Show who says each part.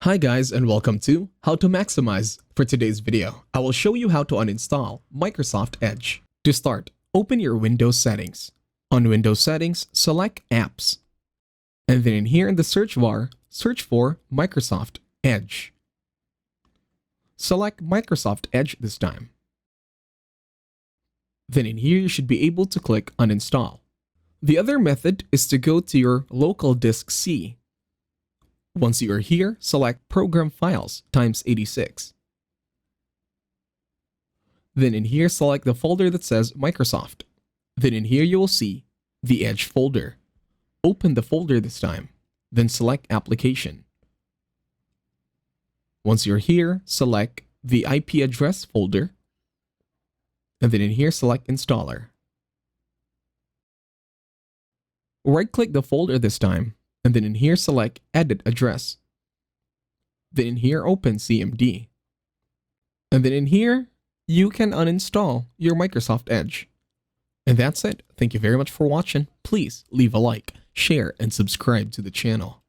Speaker 1: Hi guys and welcome to How to Maximize. For today's video, I will show you how to uninstall Microsoft Edge. To start, open your Windows settings. On Windows settings, select Apps. And then in here in the search bar, search for Microsoft Edge. Select Microsoft Edge this time. Then in here you should be able to click Uninstall. The other method is to go to your local disk C. Once you are here, select Program Files x86. Then in here, select the folder that says Microsoft. Then in here you will see the Edge folder. Open the folder this time, then select Application. Once you're here, select the IP address folder, and then in here select Installer. Right-click the folder this time, and then in here select Edit Address. Then in here open CMD. And then in here, you can uninstall your Microsoft Edge. And that's it. Thank you very much for watching. Please leave a like, share, and subscribe to the channel.